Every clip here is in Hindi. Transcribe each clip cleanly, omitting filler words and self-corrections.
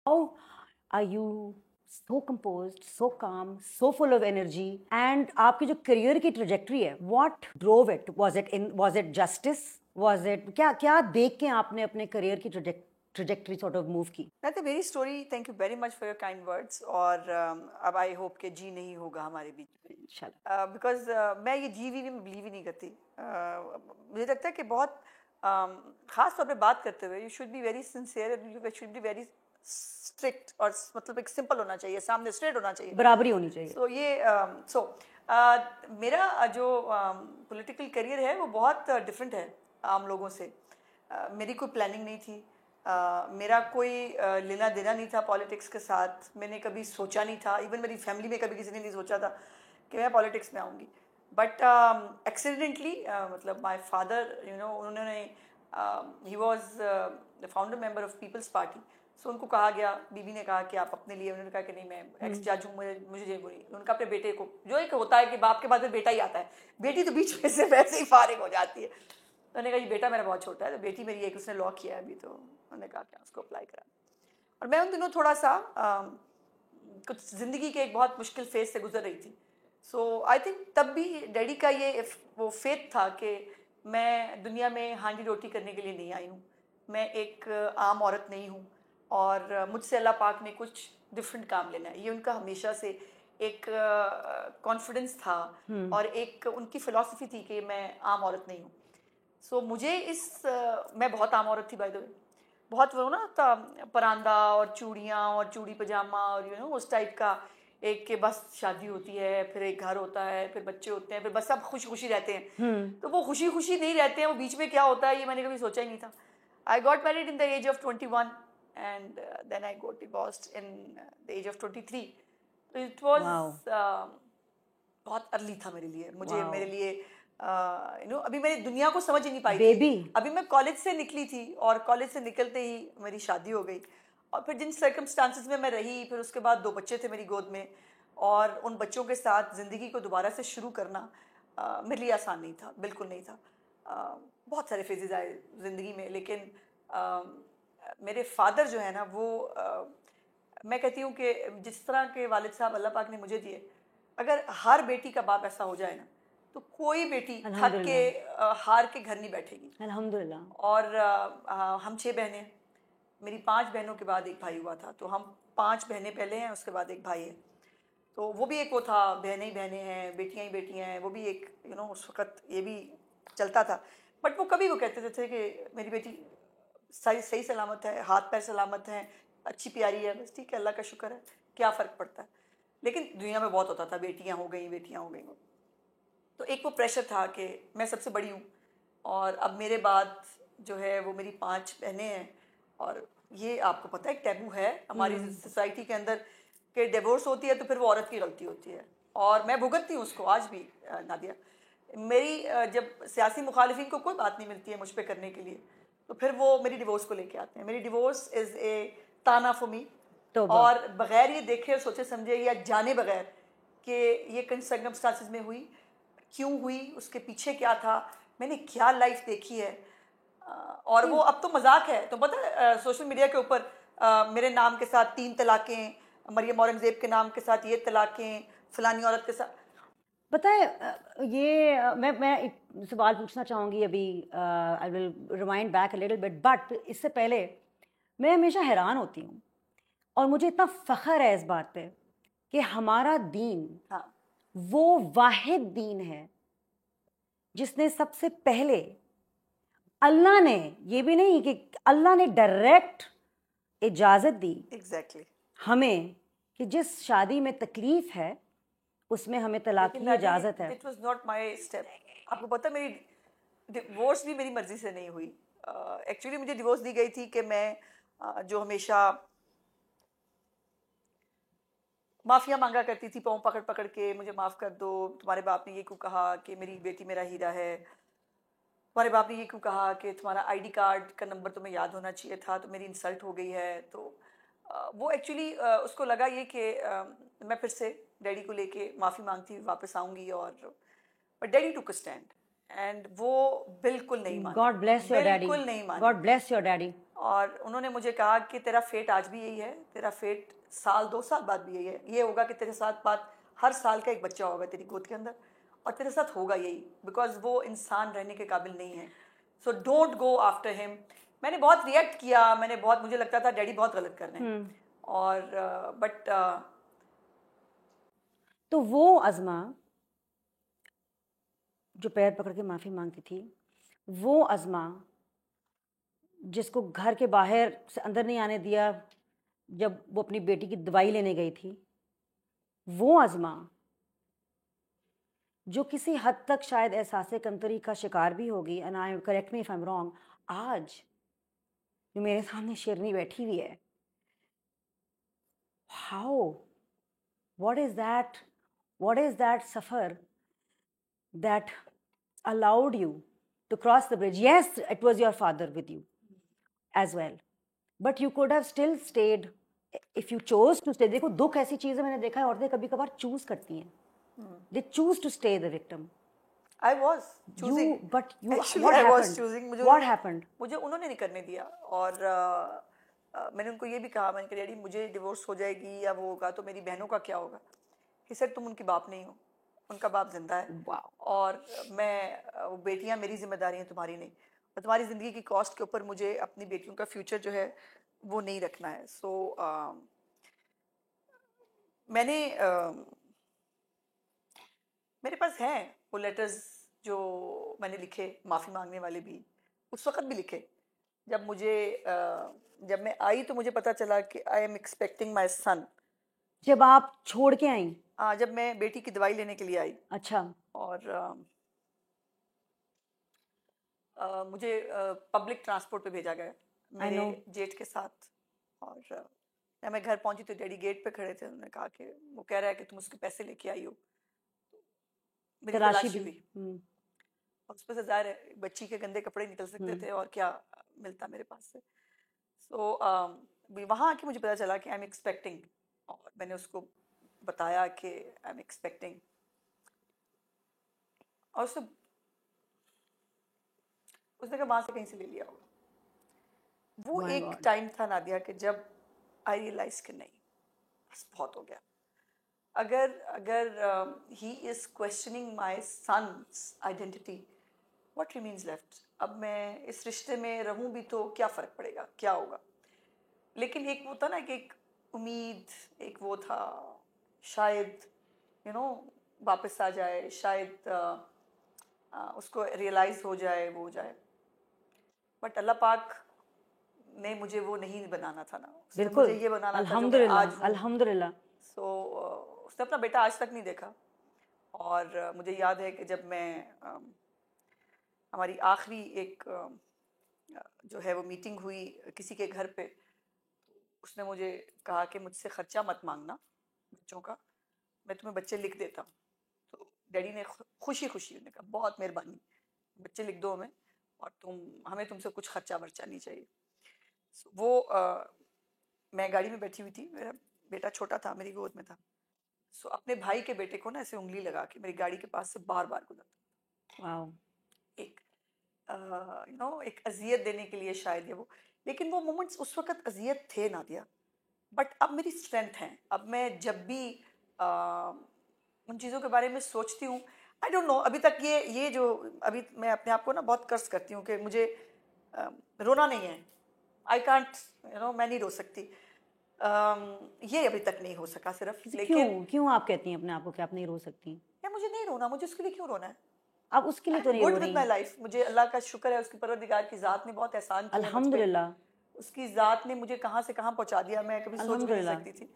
How are you so composed, so calm, so full of energy? And आपकी जो career की trajectory है, what drove it? Was it justice? Was it क्या देख के आपने अपने career की trajectory sort of move की? That's a very story. Thank you very much for your kind words. और अब I hope कि जी नहीं होगा हमारे बीच में इंशाल्लाह. Because मैं ये जीवी में believe ही नहीं करती. मुझे लगता है कि बहुत खास तौर पे बात करते हुए you should be very sincere and you should be very strict और मतलब एक simple होना चाहिए, सामने straight होना चाहिए, बराबरी होनी चाहिए. So ये मेरा जो political career है वो बहुत different है आम लोगों से. मेरी कोई planning नहीं थी. मेरा कोई लेना देना नहीं था पॉलिटिक्स के साथ. मैंने कभी सोचा नहीं था, इवन मेरी फैमिली में कभी किसी ने नहीं सोचा था कि मैं पॉलिटिक्स में आऊँगी. बट एक्सीडेंटली मतलब माय फादर उन्होंने ही was the founder member of People's Party. So उनको कहा गया, बीबी ने कहा कि आप अपने लिए, उन्होंने कहा कि नहीं मैं एक्स जज हूँ, मुझे वो नहीं. उनका अपने बेटे को, जो एक होता है कि बाप के बाद में बेटा ही आता है, बेटी तो बीच में से वैसे ही फारिग हो जाती है. तो उन्होंने कहा ये बेटा मेरा बहुत छोटा है, तो बेटी मेरी एक उसने लॉ किया है अभी, तो उन्होंने कहा क्या उसको अप्लाई करा. और मैं उन दिनों थोड़ा सा कुछ ज़िंदगी के एक बहुत मुश्किल फेज से गुजर रही थी. सो आई थिंक तब भी डैडी का ये वो फेथ था कि मैं दुनिया में हांडी रोटी करने के लिए नहीं आई हूँ, मैं एक आम औरत नहीं हूँ और मुझसे अल्लाह पाक ने कुछ डिफरेंट काम लेना है. ये उनका हमेशा से एक कॉन्फिडेंस था और एक उनकी फ़िलॉसफी थी कि मैं आम औरत नहीं हूँ. सो मुझे मैं बहुत आम औरत थी बाय द वे, बहुत वो ना था परांदा और चूड़ियाँ और चूड़ी पजामा और उस टाइप का. एक के बस शादी होती है, फिर एक घर होता है, फिर बच्चे होते हैं, फिर बस सब खुशी खुशी रहते हैं. तो वो खुशी खुशी नहीं रहते हैं, वो बीच में क्या होता है ये मैंने कभी सोचा ही नहीं था. I got married in the age of 21 and then I got divorced in the age of 23. तो इट वॉज बहुत अर्ली था मेरे लिए. मेरे लिए अभी मेरी दुनिया को समझ ही नहीं पाई थी. अभी मैं कॉलेज से निकली थी और कॉलेज से निकलते ही मेरी शादी हो गई. और फिर जिन सर्कमस्टांसेस में मैं रही, फिर उसके बाद 2 बच्चे थे मेरी गोद में, और उन बच्चों के साथ ज़िंदगी को दोबारा से शुरू करना मेरे लिए आसान नहीं था, बिल्कुल नहीं था. बहुत सारे फेजेस आए ज़िंदगी में, लेकिन मेरे फादर जो है ना वो मैं कहती हूँ कि जिस तरह के वालिद साहब अल्लाह पाक ने मुझे दिए, अगर हर बेटी का बाप ऐसा हो जाए ना तो कोई बेटी थक के हार के घर नहीं बैठेगी. अल्हम्दुलिल्लाह. और हम 6 बहनें, मेरी 5 बहनों के बाद एक भाई हुआ था, तो हम 5 बहनें पहले हैं, उसके बाद एक भाई है. तो वो भी एक वो था, बहनें ही बहनें हैं, बेटियां ही बेटियां हैं, वो भी एक उस वक़्त ये भी चलता था. बट वो कभी वो कहते थे कि मेरी बेटी सही सलामत है, हाथ पैर सलामत हैं, अच्छी प्यारी है, बस ठीक है, अल्लाह का शुक्र है, क्या फ़र्क पड़ता है. लेकिन दुनिया में बहुत होता था बेटियाँ हो गई. तो एक वो प्रेशर था कि मैं सबसे बड़ी हूँ और अब मेरे बाद जो है वो मेरी 5 बहनें हैं. और ये आपको पता है एक टैबू है हमारी सोसाइटी के अंदर कि डिवोर्स होती है तो फिर वो औरत की गलती होती है, और मैं भुगतती हूँ उसको आज भी. नादिया, मेरी जब सियासी मुखालिफिन को कोई बात नहीं मिलती है मुझ पर करने के लिए, तो फिर वो मेरी डिवोर्स को लेके आते हैं. मेरी डिवोर्स इज़ ए ताना फॉर मी. और बग़ैर ये देखे और सोचे समझे या जाने बगैर कि ये किन सर्कमस्टांसेस में हुई, क्यों हुई, उसके पीछे क्या था, मैंने क्या लाइफ देखी है. और वो अब तो मजाक है. तो पता है सोशल मीडिया के ऊपर मेरे नाम के साथ 3 तलाक़ें, मरियम औरंगज़ेब के नाम के साथ ये तलाक़ें, फ़लानी औरत के साथ. पता है ये मैं एक सवाल पूछना चाहूँगी अभी. I will remind back a little bit, but इससे पहले मैं हमेशा हैरान होती हूँ और मुझे इतना फ़ख्र है इस बात पे कि हमारा दीन वो वाहिद दीन है जिसने सबसे पहले, अल्लाह ने, ये भी नहीं कि अल्लाह ने डायरेक्ट इजाज़त दी एग्जैक्टली हमें कि जिस शादी में तकलीफ है उसमें हमें तलाक की इजाज़त है. It was not my step. आपको पता मेरी डिवोर्स भी मेरी मर्जी से नहीं हुई. एक्चुअली मुझे डिवोर्स दी गई थी कि मैं जो हमेशा माफ़िया मांगा करती थी, पाँव पकड़ पकड़ के, मुझे माफ़ कर दो, तुम्हारे बाप ने ये क्यों कहा कि मेरी बेटी मेरा हीरा है, तुम्हारे बाप ने ये क्यों कहा कि तुम्हारा आईडी कार्ड का नंबर तुम्हें याद होना चाहिए था, तो मेरी इंसल्ट हो गई है. तो वो एक्चुअली उसको लगा ये कि मैं फिर से डैडी को लेके माफ़ी मांगती वापस आऊँगी, और but daddy took a stand and वो बिल्कुल नहीं माना. God bless your daddy. बिल्कुल नहीं माना. God bless your daddy. और उन्होंने मुझे कहा कि तेरा फेट आज भी यही है, तेरा फेट साल 2 साल बाद भी यही है, ये होगा कि तेरे साथ बात हर साल का एक बच्चा होगा तेरी गोद के अंदर, और तेरे साथ होगा यही, बिकॉज वो इंसान रहने के काबिल नहीं है, so don't go after him. मैंने बहुत रिएक्ट किया, मुझे लगता था डैडी बहुत गलत कर रहे हैं, और बट तो वो अज़मा जो पैर पकड़ के माफ़ी मांगती थी, वो अज़मा जिसको घर के बाहर से अंदर नहीं आने दिया जब वो अपनी बेटी की दवाई लेने गई थी, वो अज़मा जो किसी हद तक शायद एहसास कमतरी का शिकार भी होगी, and I correct me if I am wrong, आज जो मेरे सामने शेरनी बैठी हुई है, how, what is that suffer that allowed you to cross the bridge? Yes, it was your father with you as well, but you could have still stayed if you chose to stay. देखो, दुख ऐसी चीज़ है, मैंने देखा है औरतें कभी कभार चूज करती हैं, they choose to stay the victim. I was choosing. Actually, what I happened? was choosing. What happened? मुझे उन्होंने नहीं करने दिया, और मैंने उनको ये भी कहा, मैंने कहा डैडी मुझे डिवोर्स हो जाएगी या वो होगा तो मेरी बहनों का क्या होगा? He said तुम उनकी बाप नहीं हो, उनका बाप जिंदा है, और वो बेटियां मेरी जिम्मेदारी हैं, तुम्हारी नहीं, और तुम्हारी ज़िंदगी की कॉस्ट के ऊपर मुझे अपनी बेटियों का फ्यूचर जो है वो नहीं रखना है। सो मैंने मेरे पास हैं वो लेटर्स जो मैंने लिखे, माफ़ी मांगने वाले भी, उस वक्त भी लिखे जब मैं आई तो मुझे पता चला कि आई एम एक्सपेक्टिंग माई सन। जब आप छोड़ के आई? हाँ, जब मैं बेटी की दवाई लेने के लिए आई। अच्छा। और मुझे पब्लिक ट्रांसपोर्ट पे भेजा गया मेरे जेठ के साथ, और जब मैं घर पहुंची तो डैडी गेट पे खड़े थे, उन्होंने कहा कि वो कह रहा है कि तुम उसके पैसे लेके आई हो, मेरी तलाशी भी, और उस पर से ज़ाहिर है बच्ची के गंदे कपड़े निकल सकते थे और क्या मिलता मेरे पास से। सो वहाँ आके मुझे पता चला कि आई एम एक्सपेक्टिंग, और मैंने उसको बताया कि आई एम एक्सपेक्टिंग, और उसने कहा वहाँ से कहीं से ले लिया होगा। वो एक टाइम था नादिया कि जब आई रियलाइज कि नहीं, बस बहुत हो गया। अगर he is questioning my son's identity, what remains left? अब मैं इस रिश्ते में रहूं भी तो क्या फ़र्क पड़ेगा, क्या होगा? लेकिन एक वो था ना कि एक उम्मीद, एक वो था शायद वापस आ जाए, शायद उसको रियलाइज़ हो जाए, वो हो जाए, बट अल्लाह पाक ने मुझे वो नहीं बनाना था ना, बिल्कुल, मुझे ये बनाना अल्हम्दुलिल्लाह, अल्हम्दुलिल्लाह। सो उसने अपना बेटा आज तक नहीं देखा, और मुझे याद है कि जब मैं हमारी आखिरी एक जो है वो मीटिंग हुई किसी के घर पे, उसने मुझे कहा कि मुझसे ख़र्चा मत मांगना बच्चों का, मैं तुम्हें बच्चे लिख देता हूँ। तो डैडी ने खुशी उन्होंने कहा बहुत मेहरबानी, बच्चे लिख दो हमें, और हमें तुमसे कुछ खर्चा वर्चा नहीं चाहिए। वो मैं गाड़ी में बैठी हुई थी, मेरा बेटा छोटा था, मेरी गोद में था। अपने भाई के बेटे को ना ऐसे उंगली लगा के मेरी गाड़ी के पास से बार बार गुजरता, एक एक अजियत देने के लिए शायद ये वो, लेकिन वो मोमेंट्स उस वक्त अजियत थे नादिया, बट अब मेरी स्ट्रेंथ है। अब मैं जब भी उन चीज़ों के बारे में सोचती हूँ, आई डोंट नो, अभी तक ये जो अभी मैं अपने आप को ना बहुत कर्ज करती हूँ कि मुझे रोना नहीं है, आई कांट मैं नहीं रो सकती, ये अभी तक नहीं हो सका सिर्फ। लेकिन क्यों आप कहती हैं अपने आप को कि आप नहीं रो सकती? या मुझे नहीं रोना, मुझे उसके लिए क्यों रोना है? आप उसके लिए तो नहीं रो रही। गुड विद माय लाइफ, मुझे अल्लाह का शुक्र है, उसकी परवरदिगार की ज़ात ने बहुत एहसान किया, अल्हम्दुलिल्लाह, उसकी ज़ात ने मुझे कहाँ से कहाँ पहुँचा दिया, मैं कभी सोच भी नहीं सकती थी।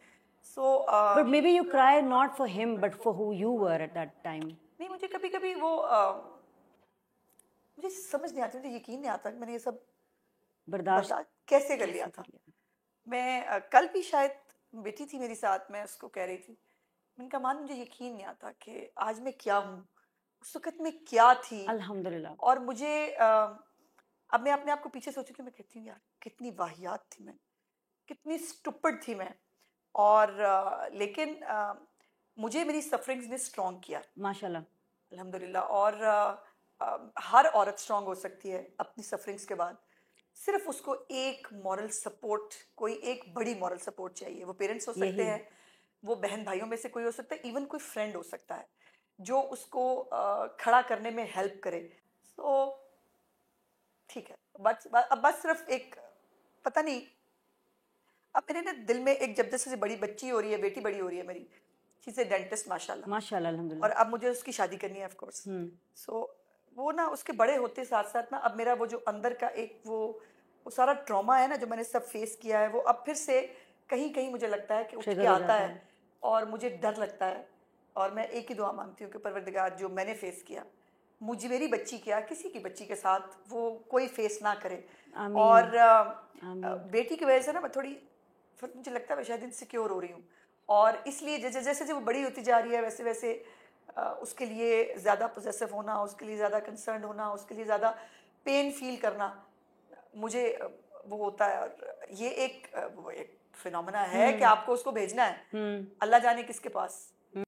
but maybe you cry not for him but for who you were at that time. नहीं, मुझे कभी कभी वो मुझे समझ नहीं आती, मुझे यकीन नहीं आता कि मैंने ये सब बर्दाश्त कैसे कर लिया था। मैं कल भी शायद बेटी थी मेरी साथ, मैं उसको कह रही थी, मैंने कहा मान मुझे यकीन नहीं आता कि आज मैं क्या हूँ, उस वक्त में क्या थी। अल्हम्दुलिल्लाह। और मुझे अब मैं अपने आप को पीछे सोचती हूँ, मैं कहती हूँ यार कितनी वाहियात थी मैं, कितनी स्टुपिड थी मैं, और लेकिन मुझे मेरी सफरिंग्स ने स्ट्रॉन्ग किया माशाल्लाह, अल्हम्दुलिल्लाह। और हर औरत स्ट्रॉन्ग हो सकती है अपनी सफरिंग्स के बाद, सिर्फ उसको एक मॉरल सपोर्ट, कोई एक बड़ी मॉरल सपोर्ट चाहिए। वो पेरेंट्स हो सकते यही हैं, वो बहन भाइयों में से कोई हो सकता है, इवन कोई फ्रेंड हो सकता है जो उसको खड़ा करने में हेल्प करे। तो ठीक है, अब बस सिर्फ एक, पता नहीं, अब मेरे ना दिल में एक, जब जैसे से बड़ी बच्ची हो रही है, बेटी बड़ी हो रही है मेरी, शी इज ए डेंटिस्ट माशाल्लाह, माशाल्लाह और अल्हम्दुलिल्लाह। अब मुझे उसकी शादी करनी है ऑफ कोर्स। सो वो ना उसके बड़े होते साथ साथ ना, अब मेरा वो जो अंदर का एक वो सारा ट्रॉमा है ना जो मैंने सब फेस किया है, वो अब फिर से कहीं कहीं मुझे लगता है कि उठ के ट्रिगर हो आता जाता है, है। और मुझे डर लगता है। और मैं एक ही दुआ मांगती हूँ कि परवरदिगार, जो मैंने फेस किया, मुझे, मेरी बच्ची क्या, किसी की बच्ची के साथ वो कोई फेस ना करे। आमीन और आमीन। बेटी की वजह से ना मैं थोड़ी, फिर मुझे लगता है मैं शायद इनसिक्योर हो रही हूँ, और इसलिए जैसे जैसे वो बड़ी होती जा रही है, वैसे वैसे उसके लिए ज़्यादा पोजेसिव होना, उसके लिए ज़्यादा कंसर्न होना, उसके लिए ज़्यादा पेन फील करना मुझे वो होता है। और ये एक वो एक फिनोमेना है कि आपको उसको भेजना है, अल्लाह जाने किसके पास।